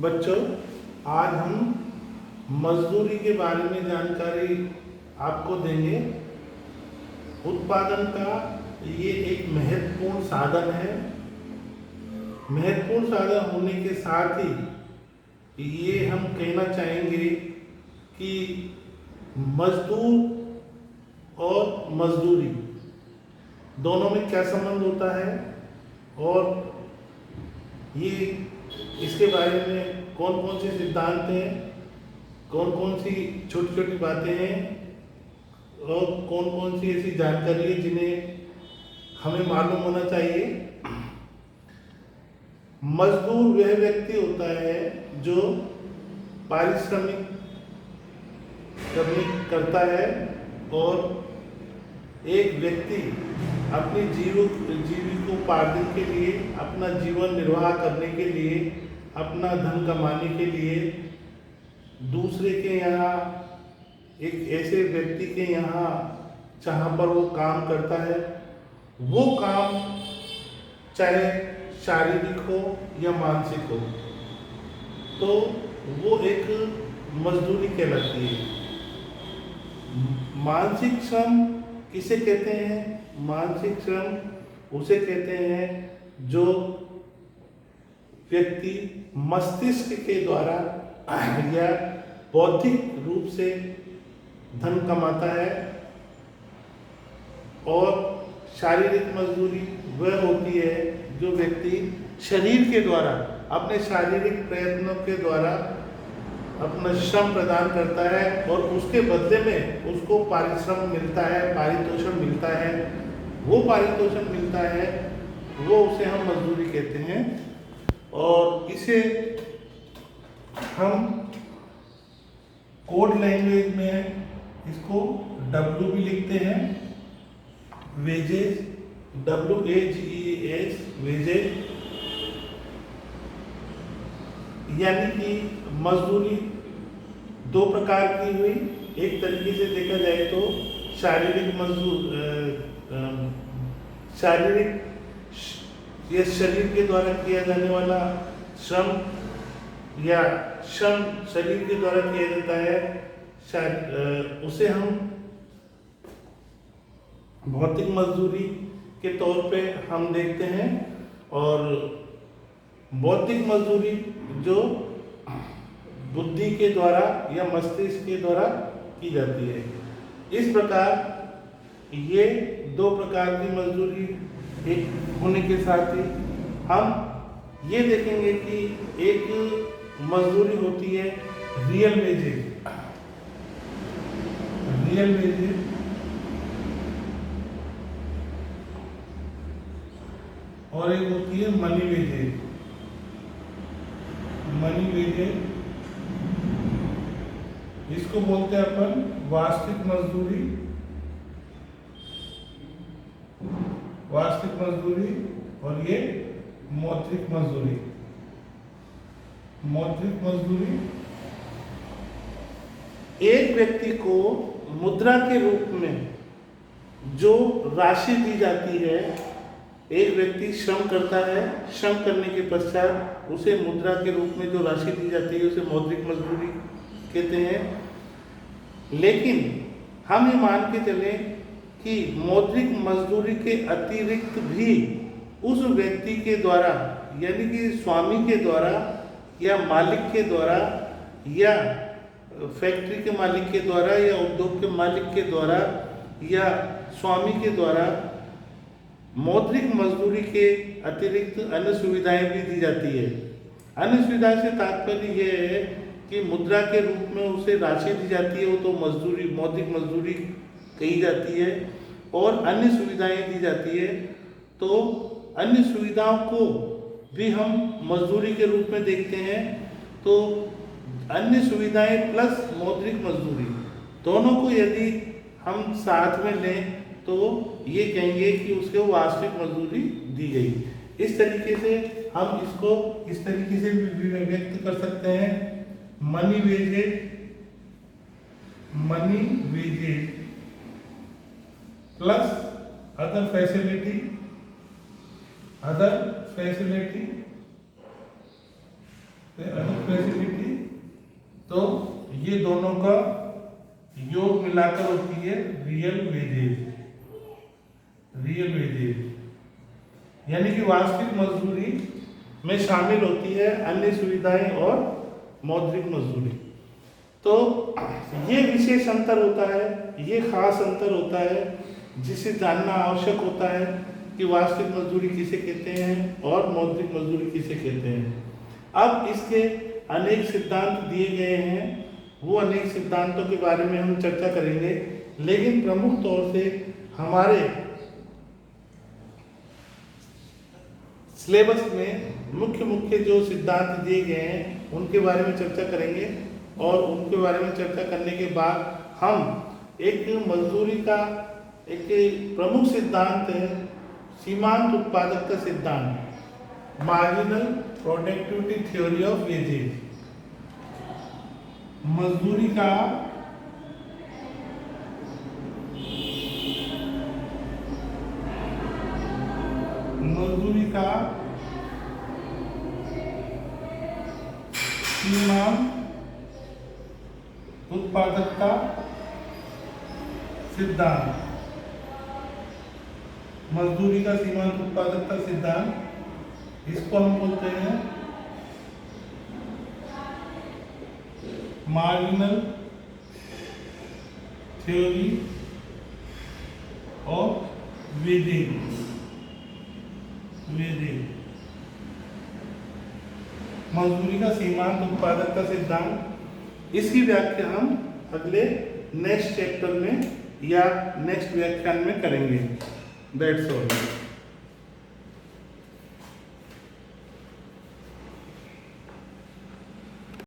बच्चों, आज हम मजदूरी के बारे में जानकारी आपको देंगे। उत्पादन का ये एक महत्वपूर्ण साधन है। महत्वपूर्ण साधन होने के साथ ही ये हम कहना चाहेंगे कि मजदूर और मजदूरी दोनों में क्या संबंध होता है और ये इसके बारे में कौन कौन से सिद्धांत हैं, कौन कौन सी छोटी छोटी बातें हैं और कौन कौन सी ऐसी जानकारी है जिन्हें हमें मालूम होना चाहिए। मजदूर वह व्यक्ति होता है जो पारिश्रमिक करता है और एक व्यक्ति अपनी जीविकोपार्जन के लिए, अपना जीवन निर्वाह करने के लिए, अपना धन कमाने के लिए दूसरे के यहाँ, एक ऐसे व्यक्ति के यहाँ जहाँ पर वो काम करता है, वो काम चाहे शारीरिक हो या मानसिक हो, तो वो एक मजदूरी कहलाती है। मानसिक श्रम किसे कहते हैं? मानसिक श्रम उसे कहते हैं जो व्यक्ति मस्तिष्क के द्वारा या बौद्धिक रूप से धन कमाता है। और शारीरिक मजदूरी वह होती है जो व्यक्ति शरीर के द्वारा, अपने शारीरिक प्रयत्नों के द्वारा अपना श्रम प्रदान करता है और उसके बदले में उसको पारिश्रम मिलता है, पारितोषण मिलता है। वो पारितोषण मिलता है, वो उसे हम मजदूरी कहते हैं। और इसे हम कोड लैंग्वेज में इसको W भी लिखते हैं, वेजेस, WAGES, वेजेस। यानी कि मजदूरी दो प्रकार की हुई। एक तरीके से देखा जाए तो शारीरिक या शरीर के द्वारा किया जाने वाला श्रम, या श्रम शरीर के द्वारा किया जाता है, उसे हम भौतिक मजदूरी के तौर पे हम देखते हैं। और बौद्धिक मजदूरी जो बुद्धि के द्वारा या मस्तिष्क के द्वारा की जाती है। इस प्रकार ये दो प्रकार की मजदूरी एक होने के साथ ही हम ये देखेंगे कि एक मजदूरी होती है रियल वेजेस, और एक होती है मनी वेजेस। इसको बोलते हैं अपन वास्तविक मजदूरी, और ये मौद्रिक मजदूरी। एक व्यक्ति को मुद्रा के रूप में जो राशि दी जाती है, एक व्यक्ति श्रम करता है, श्रम करने के पश्चात उसे मुद्रा के रूप में जो राशि दी जाती है उसे मौद्रिक मजदूरी कहते हैं। लेकिन हम ये मान के चलें कि मौद्रिक मजदूरी के अतिरिक्त भी उस व्यक्ति के द्वारा, यानी कि स्वामी के द्वारा या मालिक के द्वारा या फैक्ट्री के मालिक के द्वारा या उद्योग के मालिक के द्वारा या स्वामी के द्वारा मौद्रिक मजदूरी के अतिरिक्त अन्य सुविधाएं भी दी जाती है। अन्य सुविधा से तात्पर्य यह है कि मुद्रा के रूप में उसे राशि दी जाती है, वो तो मौद्रिक मजदूरी कही जाती है, और अन्य सुविधाएं दी जाती है। तो अन्य सुविधाओं को भी हम मजदूरी के रूप में देखते हैं। तो अन्य सुविधाएं प्लस मौद्रिक मजदूरी दोनों को यदि हम साथ में लें तो ये कहेंगे कि उसको वास्तविक मजदूरी दी गई। इस तरीके से हम इसको इस तरीके से व्यक्त कर सकते हैं, money wages plus other facility other facility facility, तो ये दोनों का योग मिलाकर होती है रियल वेजेज। रियल वेजेज यानी कि वास्तविक मजदूरी में शामिल होती है अन्य सुविधाएं और मौद्रिक मजदूरी। तो ये विशेष अंतर होता है, ये खास अंतर होता है जिसे जानना आवश्यक होता है कि वास्तविक मजदूरी किसे कहते हैं और मौद्रिक मजदूरी किसे कहते हैं। अब इसके अनेक सिद्धांत दिए गए हैं, वो अनेक सिद्धांतों के बारे में हम चर्चा करेंगे, लेकिन प्रमुख तौर से हमारे सिलेबस में मुख्य मुख्य जो सिद्धांत दिए गए हैं उनके बारे में चर्चा करेंगे, और उनके बारे में चर्चा करने के बाद हम एक मजदूरी का एक प्रमुख सिद्धांत है सीमांत उत्पादकता सिद्धांत, marginal productivity theory of wages. मजदूरी का सीमांत उत्पादकता सिद्धांत, मजदूरी का सीमांत उत्पादकता सिद्धांत, इसको हम बोलते हैं मार्जिनल थ्योरी ऑफ वेजेज। मजदूरी का सीमांत उत्पादकता सिद्धांत, इसकी व्याख्या हम अगले नेक्स्ट चैप्टर में या नेक्स्ट व्याख्यान में करेंगे। That's all.